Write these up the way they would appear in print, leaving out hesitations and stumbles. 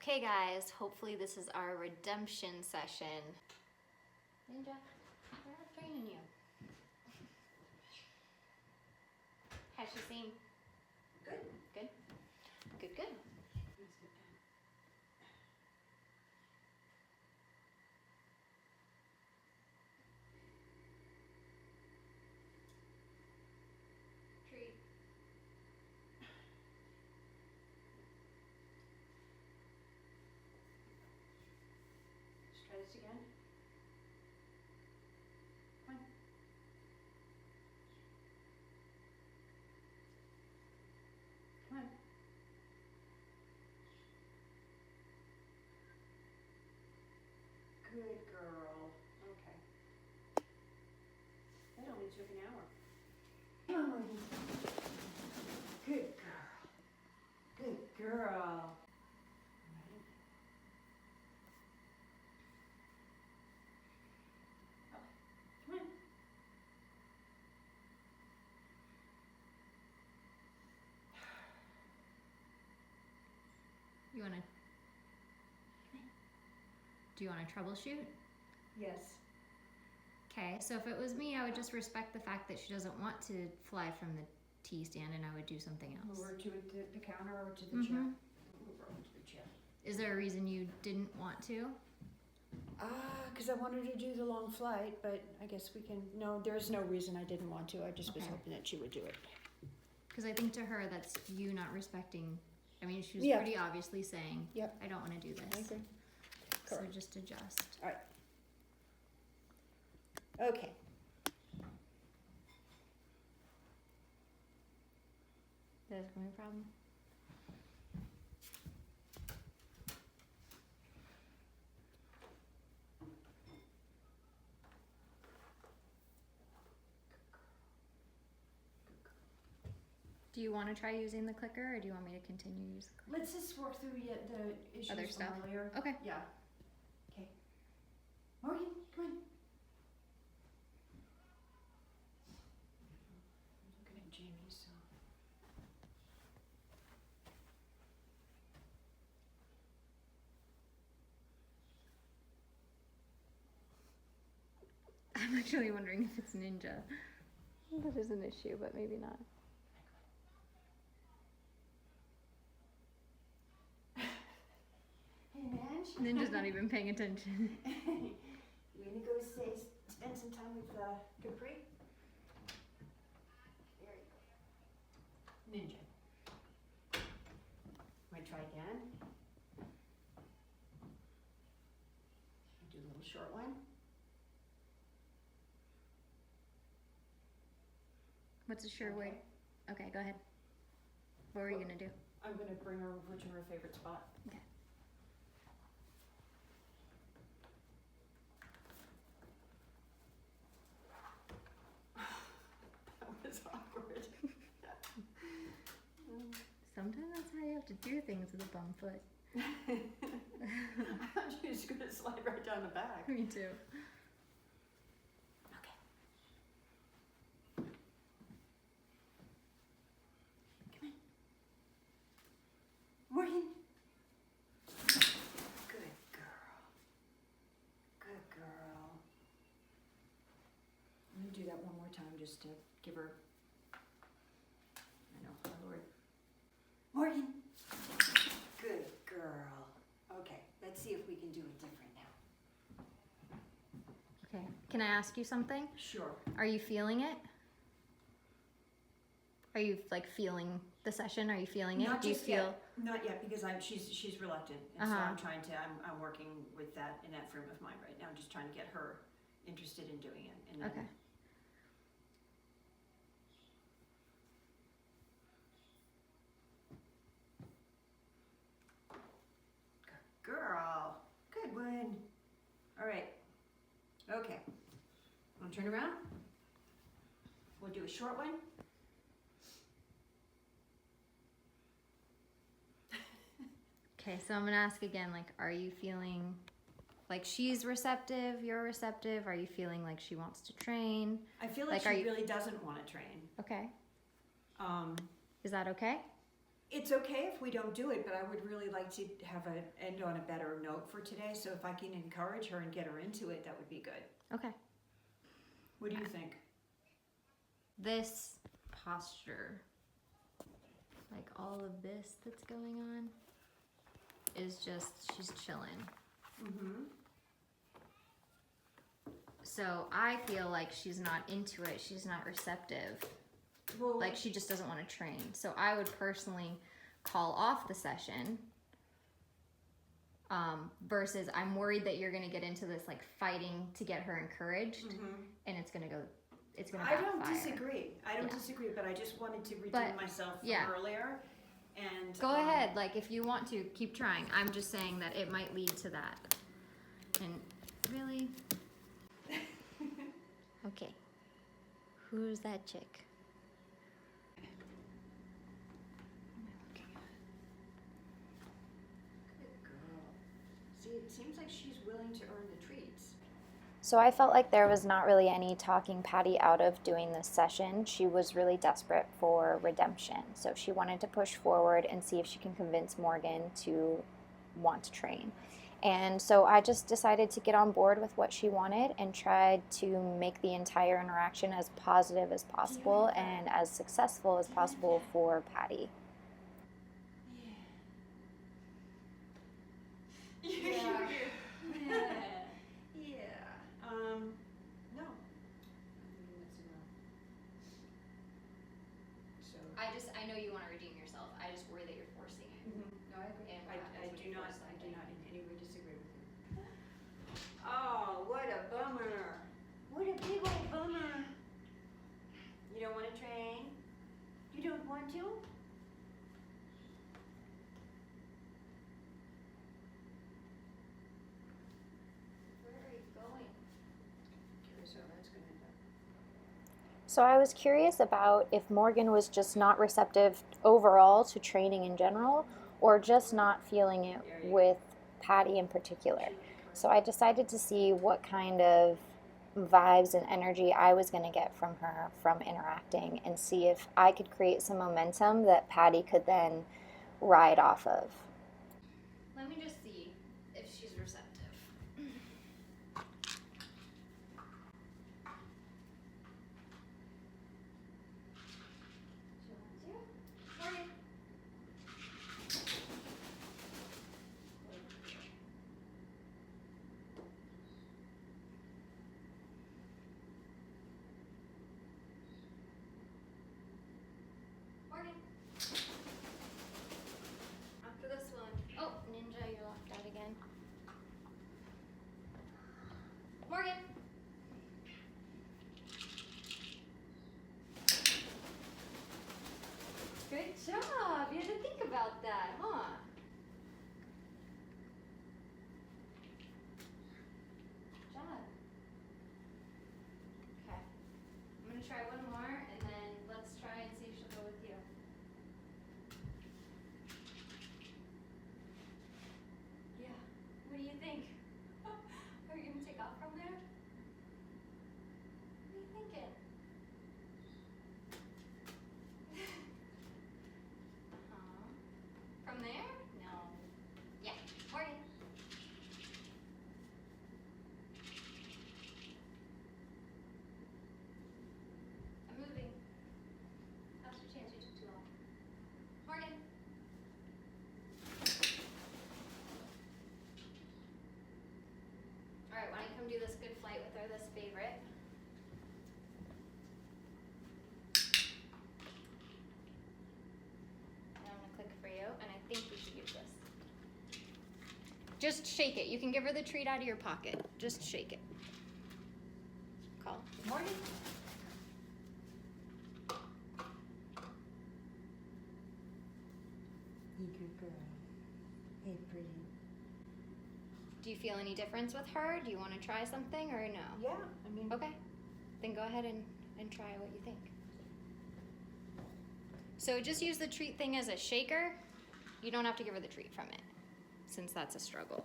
Okay guys, hopefully this is our redemption session. Ninja, we're not training you. How's she seen? Good. Good? Good, good. Treat. Let's try this again. Come on. Come on. Good girl. Okay. That only took an hour. Come on, Morgan. Good girl. Good girl. Right. Oh, come on. You wanna... Do you wanna troubleshoot? Yes. Okay, so if it was me, I would just respect the fact that she doesn't want to fly from the tea stand and I would do something else. Move her to the counter or to the chair? Move her over to the chair. Is there a reason you didn't want to? Because I wanted to do the long flight, but I guess we can, no, there's no reason I didn't want to. I just was Okay. hoping that she would do it. Because I think to her that's you not respecting. I mean, she was Yeah. pretty obviously saying, Yep. I don't want to do I this. agree. So Correct. just adjust. All right. Okay. That's gonna be a problem. Do you want to try using the clicker or do you want me to continue to use the clicker? Let's just work through the issues Other from stuff? earlier. Okay. Yeah. Okay. Morgan, come on. I'm looking at Jamie, so. I'm actually wondering if it's ninja. That is an issue, but maybe not. Hey, Madge. Ninja's not even paying attention. You gonna go spend some time with Capri? There you go. Ninja. Might try again. Do a little short one. What's a sure way? Okay, go ahead. What were you gonna do? I'm gonna bring her over to her favorite spot. Okay. That was awkward. Sometimes that's how you have to do things with a bum foot. I'm just gonna slide right down the back. Me too. Okay. Come on. Morgan. Good girl. Good girl. I'm gonna do that one more time just to give her. I know, my lord. Morgan. Good girl. Okay, let's see if we can do it different now. Okay. Can I ask you something? Sure. Are you feeling it? Are you like feeling the session? Are you feeling it? Not Do you just feel? yet. Not yet, because she's reluctant, and so Uh-huh. I'm trying to. I'm working with that in that frame of mind right now. I'm just trying to get her interested in doing it. And then, Okay. Girl, good one. All right. Okay. Want to turn around? We'll do a short one. Okay, so I'm gonna ask again, like, are you feeling like she's receptive, you're receptive? Are you feeling like she wants to train? I feel like Like, are she you- really doesn't want to train. Okay. Um, Is that okay? It's okay if we don't do it, but I would really like to have an end on a better note for today. So if I can encourage her and get her into it, that would be good. Okay. What do you think? This posture, like all of this that's going on, is just, she's chilling. Mm-hmm. So I feel like she's not into it, she's not receptive. Well, Like she just doesn't want to train. So I would personally call off the session. Versus I'm worried that you're gonna get into this like fighting to get her encouraged, and it's gonna backfire. I don't disagree. I don't disagree, but I just wanted to redeem myself from earlier. And go ahead, like if you want to keep trying. I'm just saying that it might lead to that. And really, okay. Who's that chick? See, it seems like she's willing to earn the treats. So I felt like there was not really any talking Patty out of doing this session. She was really desperate for redemption. So she wanted to push forward and see if she can convince Morgan to want to train. And so I just decided to get on board with what she wanted and tried to make the entire interaction as positive as possible and as successful as possible for Patty. No. That's a no. So. I know you want to redeem yourself. I just worry that you're forcing it. No, I agree. And I what do happens not. when you force I do something? not in any way disagree with you. Oh, what a bummer! What a big old bummer! You don't want to train? You don't want to? Where are you going? Curious how that's going to end up. So I was curious about if Morgan was just not receptive overall to training in general or just not feeling it with Patty in particular. So I decided to see what kind of vibes and energy I was going to get from her from interacting and see if I could create some momentum that Patty could then ride off of. Let me just see if she's receptive. Morgan. Morgan. After this one. Oh, Ninja, you're locked out again. Morgan. Good job. You had to think about that, huh? Good job. Okay. I'm gonna try one more, and then let's try and see if she'll go with you. Yeah. What do you think? Are you gonna take off from there? What are you thinking? From there? No. Yeah. Morgan. I'm moving. Now's your chance. You took too long. Morgan. Alright, why don't you come do this good flight with her, this favorite? And I'm gonna click for you, and I think we should use this. Just shake it. You can give her the treat out of your pocket. Just shake it. Call. Morgan. Hey, good girl. Hey, pretty. Do you feel any difference with her? Do you want to try something or no? Yeah, I mean. Okay. Then go ahead and try what you think. So just use the treat thing as a shaker. You don't have to give her the treat from it, since that's a struggle.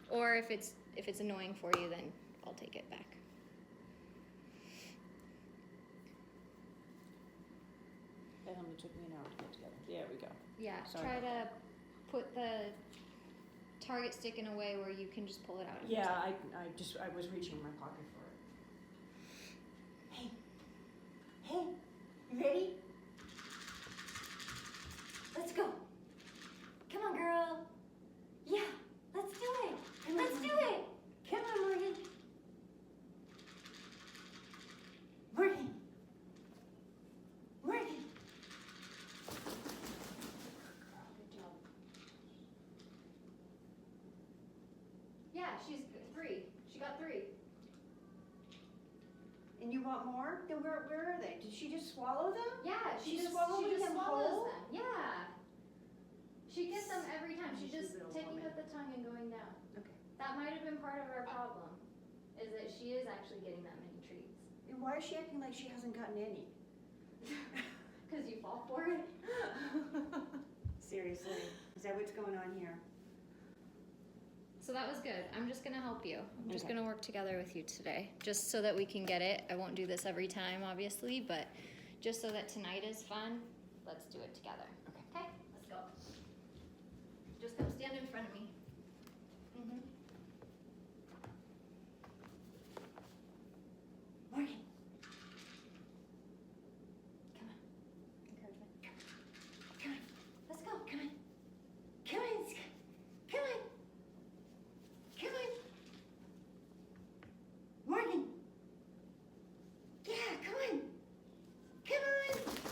Or if it's annoying for you, then I'll take it back. him. It took me an hour to get together. There we go. Yeah, Sorry try about to put the target stick in a way where you can just pull it out. Yeah, I was reaching in my pocket for it. Hey, you ready? Let's go. Come on, girl. Yeah, let's do it. Let's do it. Come on, Morgan. Morgan. Morgan. Good job. Yeah, she's 3. She got 3. And you want more? Then where are they? Did she just swallow them? Yeah, she just swallowing them swallows whole? them. Yeah. She gets them every time. She's She's a just little taking woman. out the tongue and going down. Okay. That might have been part of our problem, is that she is actually getting that many treats. And why is she acting like she hasn't gotten any? Because you fall for it. Seriously, is that what's going on here? So that was good. I'm just going to help you. I'm just Okay. going to work together with you today, just so that we can get it. I won't do this every time, obviously, but just so that tonight is fun, let's do it together. Okay, let's go. Just come stand in front of me. Morgan. Encouragement. Come on, let's go, come on. Come on, let's go. Come on. Come on. Morgan. Yeah, come on. Come on.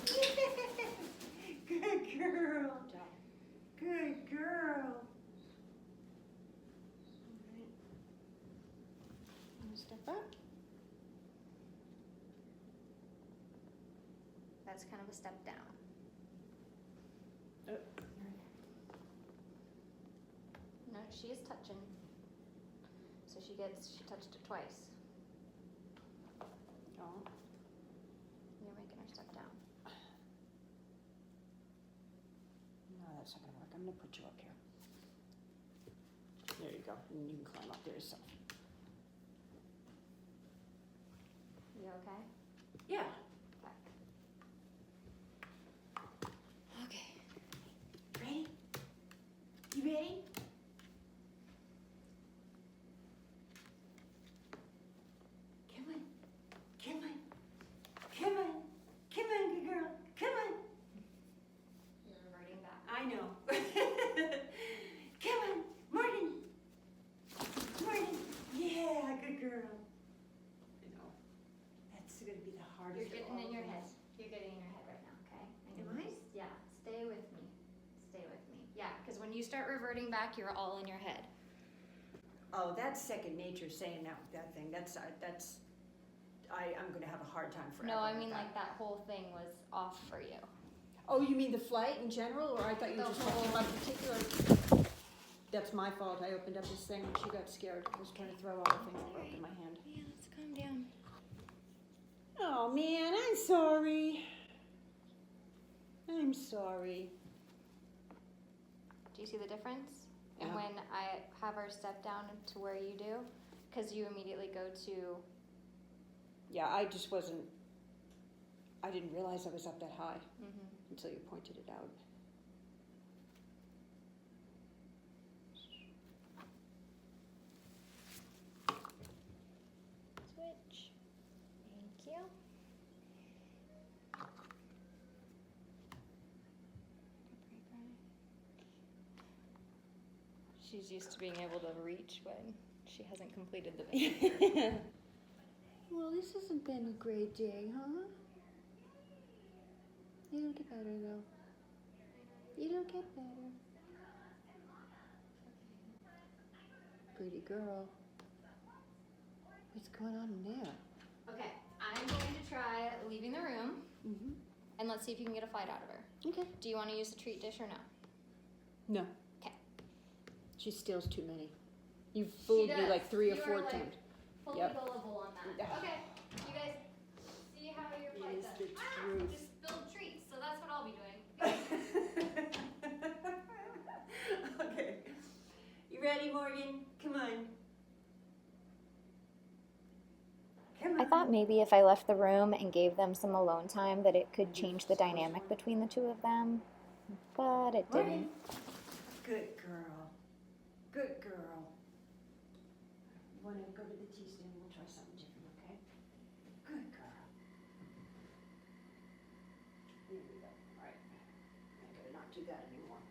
Yeah. Good girl. Good job. Good girl. Step up. That's kind of a step down. No, she is touching. So she touched it twice. Oh. You're making her step down. No, that's not gonna work. I'm gonna put you up here. There you go. And you can climb up there yourself. You okay? Yeah. Okay. Ready? You ready? Come on. Come on. Come on. Come on, good girl. Come on. You're reverting back. I know. Come on, Morgan. Morgan. Yeah, good girl. I know. That's going to be the hardest. You're getting in your head. You're getting in your head right now, okay? And Am I? Yeah, stay with me. Stay with me. Yeah, because when you start reverting back, you're all in your head. Oh, that's second nature saying that thing. I'm going to have a hard time forever. No, I with mean that. like that whole thing was off for you. Oh, you mean the flight in general, or I thought you were The just talking whole- about particular? That's my fault. I opened up this thing and she got scared. I was trying to throw all the things that broke in my hand. Yeah, let's calm down. Oh man, I'm sorry. I'm sorry. Do you see the difference? And Yeah. when I have her step down to where you do, because you immediately go to, Yeah, I just wasn't. I didn't realize I was up that high mm-hmm. until you pointed it out. Switch. Thank you. She's used to being able to reach when she hasn't completed the behavior. Well, this hasn't been a great day, huh? It'll get better though. It'll get better. Pretty girl. What's going on in there? Okay, I'm going to try leaving the room, Mm-hmm. and let's see if you can get a flight out of her. Okay. Do you want to use the treat dish or no? No. Okay. She steals too many. You've fooled me does. like 3 or You 4 are, like, times. Fully Yep. gullible on that. Yeah. Okay, you guys see how your It flight is does. the truth. Just build treats, so that's what I'll be doing. Okay. You ready, Morgan? Come on. Come on. thought maybe if I left the room and gave them some alone time that it could change the dynamic between the two of them, but it didn't. Good girl. Good girl. You want to go to the tea stand? We'll try something different, okay? Good girl. Here we go. All right. I better not do that anymore.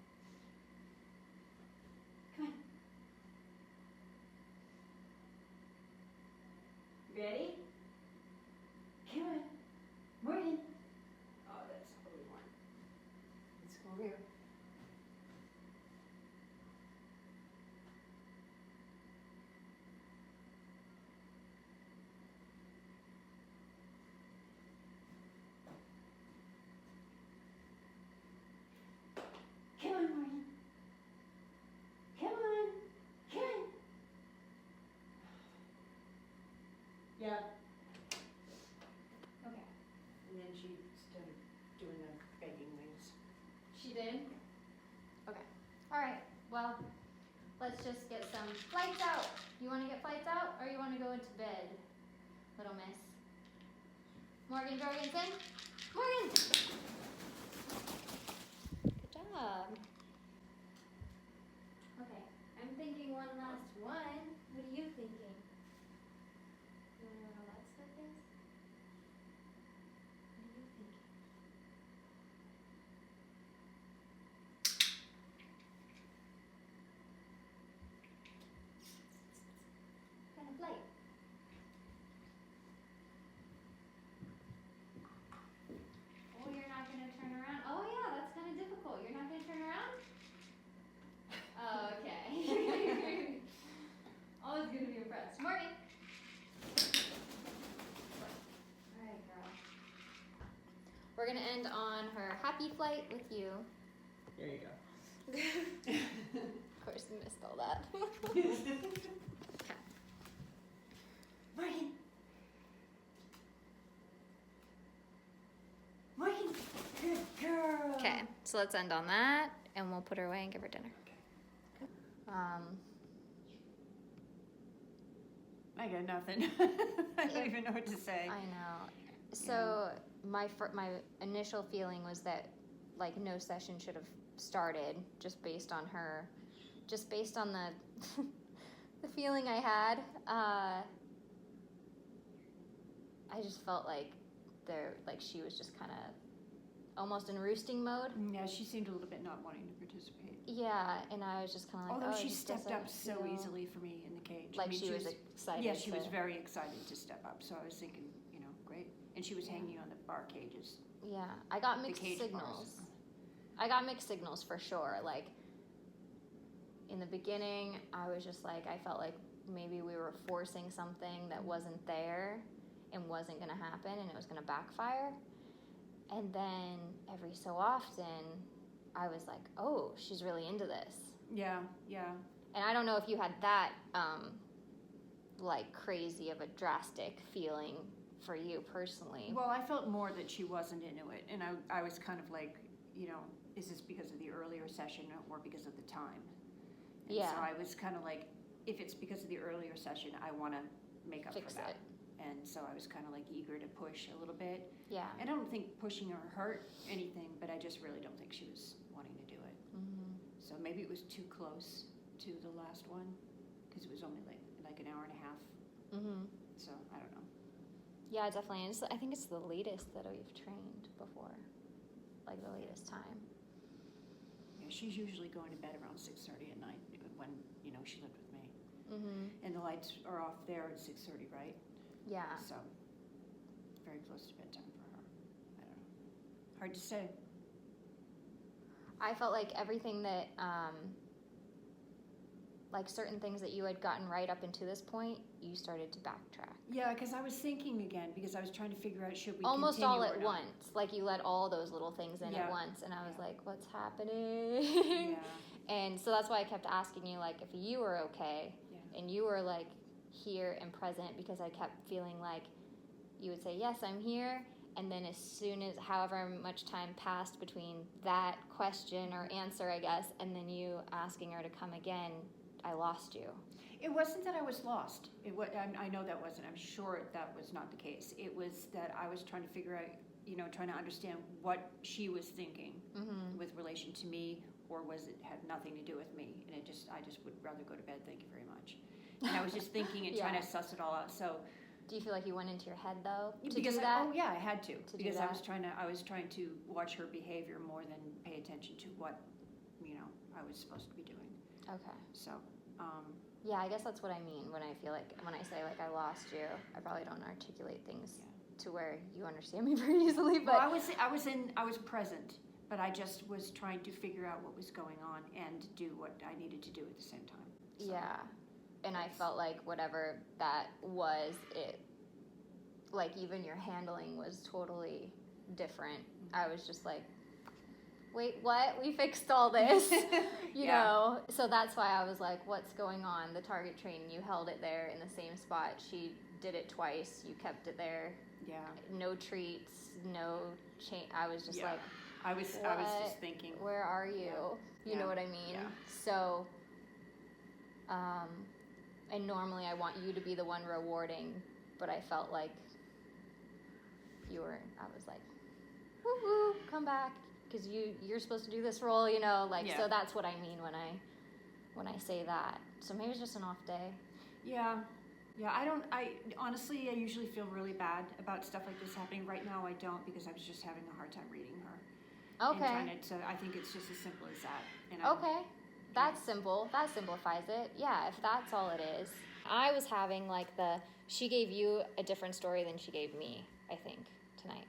Come on. Ready? Come on. Morning. Oh, that's what we want. Let's go over here. Come on, Morgan. Come on. Come on. Yeah. Okay. And then she started doing the begging wings. She did? Okay. Alright, well, let's just get some flights out. You want to get flights out or you want to go into bed, little miss? Morgan Jorgensen? Morgan! Good job. Okay, I'm thinking one last one. What are you thinking? You want to know how that stuff is? What are you thinking? Kind of light. Oh, you're not gonna turn around? Oh yeah, that's kind of difficult. You're not gonna turn around? Oh, okay. Always gonna be impressed. Morgan! Alright, girl. We're gonna end on her happy flight with you. There you go. Of course, you missed all that. Morgan. Morgan. Good girl. Okay, so let's end on that, and we'll put her away and give her dinner. I got nothing. I don't even know what to say. I know. So my initial feeling was that like no session should have started just based on the the feeling I had. I just felt like she was just kind of almost in roosting mode. Yeah, she seemed a little bit not wanting to participate. Yeah, and I was just kind of like, Although oh, she it just stepped up doesn't so feel easily for me in the cage. like I mean, she was excited. Yeah, she was to- very excited to step up. So I was thinking, great. And she was hanging on the bar cages. Yeah, I got The mixed cage signals. bars. I got mixed signals for sure. Like in the beginning, I was just like, I felt like maybe we were forcing something that wasn't there and wasn't going to happen and it was going to backfire. And then every so often, I was like, oh, she's really into this. Yeah, yeah. And I don't know if you had that, like crazy of a drastic feeling for you personally. Well, I felt more that she wasn't into it. And I was kind of like, is this because of the earlier session or because of the time? And Yeah. So I was kind of like, if it's because of the earlier session, I want to make up Fix for that. it. And so I was kind of like eager to push a little bit. Yeah. I don't think pushing her hurt anything, but I just really don't think she was wanting to do it. Mm-hmm. So maybe it was too close to the last one because it was only like an hour and a half. Mm-hmm. So I don't know. Yeah, definitely. And I think it's the latest that we've trained before, like the latest time. Yeah, she's usually going to bed around 6:30 at night when she lived with me. Mm-hmm. And the lights are off there at 6:30, right? Yeah. So very close to bedtime for her. I don't know. Hard to say. I felt like everything that, like certain things that you had gotten right up until this point, you started to backtrack. Yeah, because I was thinking again because I was trying to figure out should we Almost continue all or at not. once. Like you let all those little things in Yeah. at once, and I was Yeah. like, what's happening? Yeah. And so that's why I kept asking you, like, if you were okay, Yeah. and you were like here and present, because I kept feeling like you would say, yes, I'm here, and then as soon as however much time passed between that question or answer, I guess, and then you asking her to come again, I lost you. It wasn't that I was lost. I know that wasn't. I'm sure that was not the case. It was that I was trying to figure out, trying to understand what she was thinking with relation to me, or was it had nothing to do with me? And I just would rather go to bed. Thank you very much. And I was just thinking and Yeah. trying to suss it all out. So. Do you feel like you went into your head though to Because do that? I had to because do I that? was trying to watch her behavior more than pay attention to what I was supposed to be doing. Okay. So Yeah, I guess that's what I mean when I feel like when I say like I lost you. I probably don't articulate things to where you understand me very easily. But well, I was present, but I just was trying to figure out what was going on and do what I needed to do at the same time. So. Yeah. And I felt like whatever that was, it, like even your handling was totally different. I was just like, wait, what? We fixed all this, you know? So that's why I was like, what's going on? The target training, you held it there in the same spot. She did it twice. You kept it there. Yeah. No treats, no change. I was just like, I was just thinking. Where are you? You know what I mean? Yeah. So, and normally I want you to be the one rewarding, but I felt like I was like, woo woo, come back, because you're supposed to do this role, so that's what I mean when I say that. So maybe it's just an off day. Yeah, I honestly, I usually feel really bad about stuff like this happening. Right now I don't, because I was just having a hard time reading her. Okay. And I think it's just as simple as that. And Okay. That's simple. That simplifies it. Yeah, if that's all it is. I was having she gave you a different story than she gave me, I think, tonight.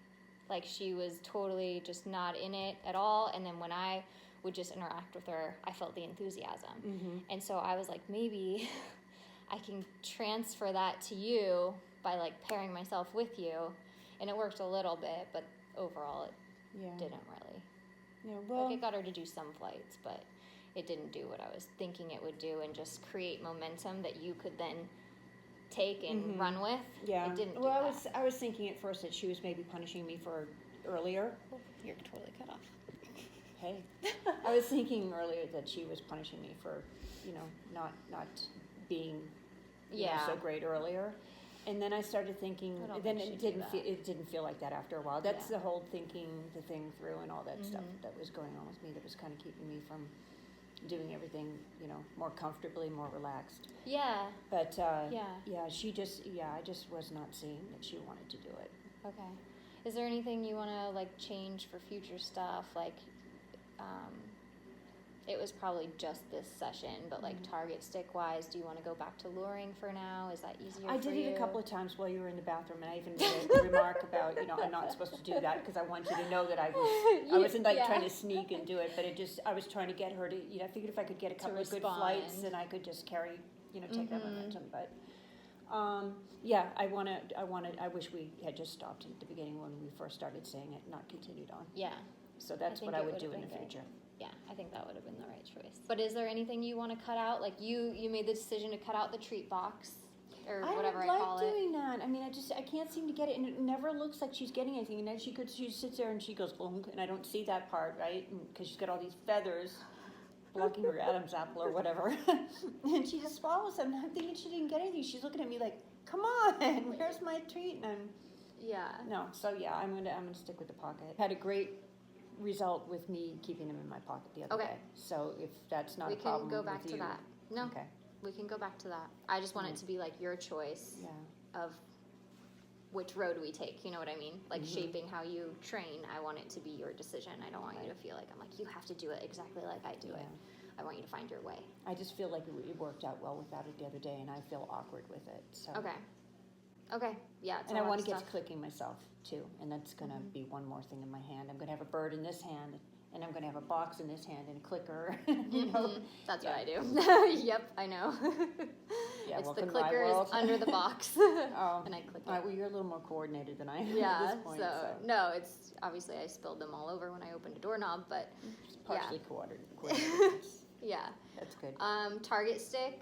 Like she was totally just not in it at all. And then when I would just interact with her, I felt the enthusiasm. Mm-hmm. And so I was like, maybe I can transfer that to you by pairing myself with you. And it worked a little bit, but overall it didn't really. Yeah, well. It got her to do some flights, but it didn't do what I was thinking it would do and just create momentum that you could then take and run with. Yeah. It didn't do that. I was thinking at first that she was maybe punishing me for earlier. Oh, you're totally cut off. Hey. I was thinking earlier that she was punishing me for, not being so great earlier. And then I started thinking, then it didn't feel like that after a while. That's the whole thinking the thing through and all that stuff that was going on with me that was kind of keeping me from doing everything, more comfortably, more relaxed. Yeah. But, I just was not seeing that she wanted to do it. Okay. Is there anything you want to, change for future stuff? It was probably just this session, but target stick wise, do you want to go back to luring for now? Is that easier for you? I did it a couple of times while you were in the bathroom, and I even made a remark about, I'm not supposed to do that because I want you to know that I wasn't trying to sneak and do it, but I was trying to get her to, I figured if I could get a couple of good flights, then I could just carry, take that momentum. But I wish we had just stopped at the beginning when we first started saying it, not continued on. Yeah. So that's what I would do in the future. Yeah, I think that would have been the right choice. But is there anything you want to cut out? You made the decision to cut out the treat box or whatever I call it. I like doing that. I mean, I can't seem to get it, and it never looks like she's getting anything. And then she sits there and she goes, and I don't see that part, right? Because she's got all these feathers blocking her Adam's apple or whatever. And she just swallows them. And I'm thinking she didn't get anything. She's looking at me like, come on, where's my treat? And I'm gonna stick with the pocket. Had a great result with me keeping them in my pocket the other day. So if that's not a problem with you. We can go back to that. No. Okay. We can go back to that. I just want it to be your choice of which road we take, you know what I mean? Shaping how you train, I want it to be your decision. I don't want you to feel like you have to do it exactly like I do it. I want you to find your way. I just feel like it worked out well without it the other day, and I feel awkward with it. So. Okay. Yeah. And I want to get to clicking myself too, and that's going to be one more thing in my hand. I'm going to have a bird in this hand, and I'm going to have a box in this hand and a clicker. That's what I do. Yep, I know. It's the welcome to my clicker world. is under the box, and I click it. All right, well, you're a little more coordinated than I am at this point. No, it's obviously I spilled them all over when I opened a doorknob, but it's partially coordinated. Yeah. That's good. Target stick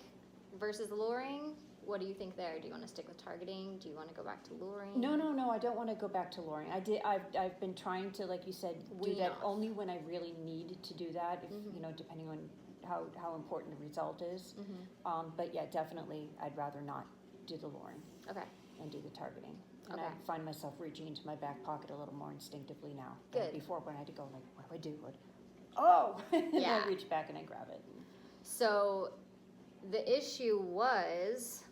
versus luring. What do you think there? Do you want to stick with targeting? Do you want to go back to luring? No. I don't want to go back to luring. I've been trying to, like you said, do that only when I really need to do that. If, depending on how important the result is. Mm-hmm. But yeah, definitely, I'd rather not do the luring Okay. and do the targeting. And Okay. I find myself reaching into my back pocket a little more instinctively now. Good. Than before, when I had to go like, what do I do? Oh! And Yeah. I reach back and I grab it. So the issue was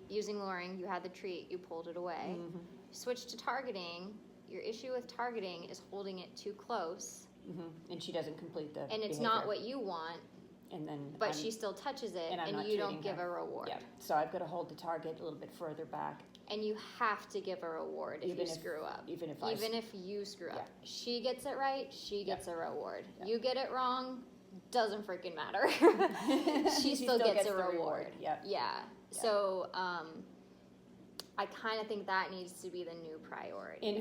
using luring, you had the treat, you pulled it away. Mm-hmm. Switch to targeting. Your issue with targeting is holding it too close, Mm-hmm. And she doesn't complete the and it's behavior. not what you want, And then but she still touches it, and I'm and not you don't treating give her. a reward. Yeah, so I've got to hold the target a little bit further back. And you have to give a reward if you screw up. Even if If you screw up. Yeah. She gets it right, she gets a reward. Yeah. You get it wrong, doesn't freaking matter. she still still gets gets a the reward. reward. Yeah. Yeah. So I kind of think that needs to be the new priority. In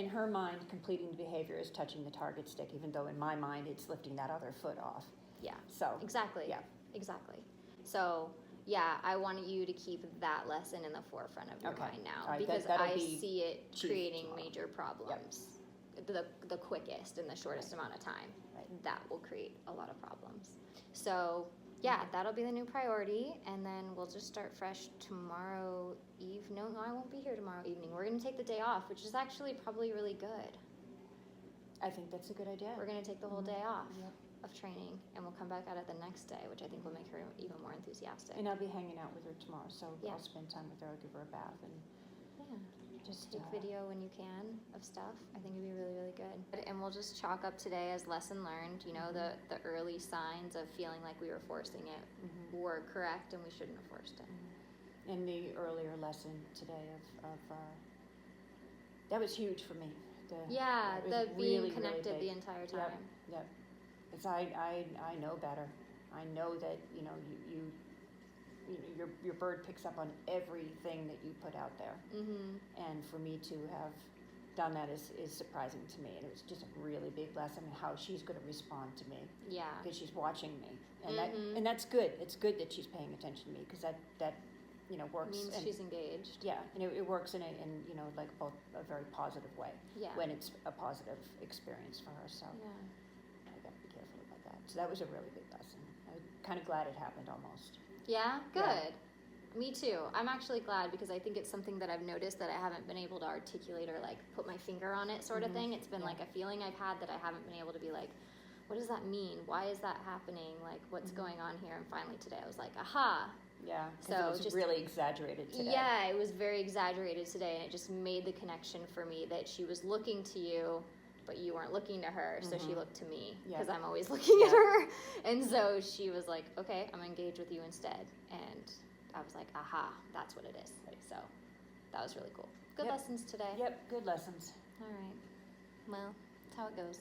her mind, completing the behavior is touching the target stick, even though in my mind it's lifting that other foot off. Yeah. So Exactly. Yeah. Exactly. So yeah, I want you to keep that lesson in the forefront of your Okay. mind now, All right, because that'll I be see it chief creating tomorrow. major problems. The quickest and the shortest amount of time. Right. That will create a lot of problems. So yeah, that'll be the new priority, and then we'll just start fresh tomorrow evening. No, I won't be here tomorrow evening. We're gonna take the day off, which is actually probably really good. I think that's a good idea. We're gonna take the whole day off Yep. of training, and we'll come back at it the next day, which I think will make her even more enthusiastic. And I'll be hanging out with her tomorrow, so Yeah. I'll spend time with her. I'll give her a bath and Yeah. just Take video when you can of stuff. I think it'd be really, really good. And we'll just chalk up today as lesson learned. You know, the early signs of feeling like we were forcing it were correct, and we shouldn't have forced it. in the earlier lesson today of that was huge for me. Yeah, it was the being really, connected really the big. entire time. Yep. Because I know better. I know that your bird picks up on everything that you put out there. Mm-hmm. And for me to have done that is surprising to me. And it was just a really big lesson in how she's going to respond to me. Yeah. Because she's watching me. And Mhm. and that's good. It's good that she's paying attention to me, because that works. Means and, she's engaged. yeah, and it works in like both a very positive way, Yeah. when it's a positive experience for her. So Yeah. I got to be careful about that. So that was a really big lesson. I'm kind of glad it happened almost. Yeah? Good. Yeah. Me too. I'm actually glad, because I think it's something that I've noticed that I haven't been able to articulate or like put my finger on it sort of thing. It's been Yeah. like a feeling I've had that I haven't been able to be like, what does that mean? Why is that happening? Like, what's going on here? And finally today I was like, aha. Yeah, because So it was just- really exaggerated today. Yeah, it was very exaggerated today, and it just made the connection for me that she was looking to you, but you weren't looking to her, so she looked to me, Yeah. because I'm always looking at Yeah. her. And so she was like, okay, I'm engaged with you instead. And I was like, aha, that's what it is. So that was really cool. Good Yep. lessons today. Yep, good lessons. All right. Well, that's how it goes.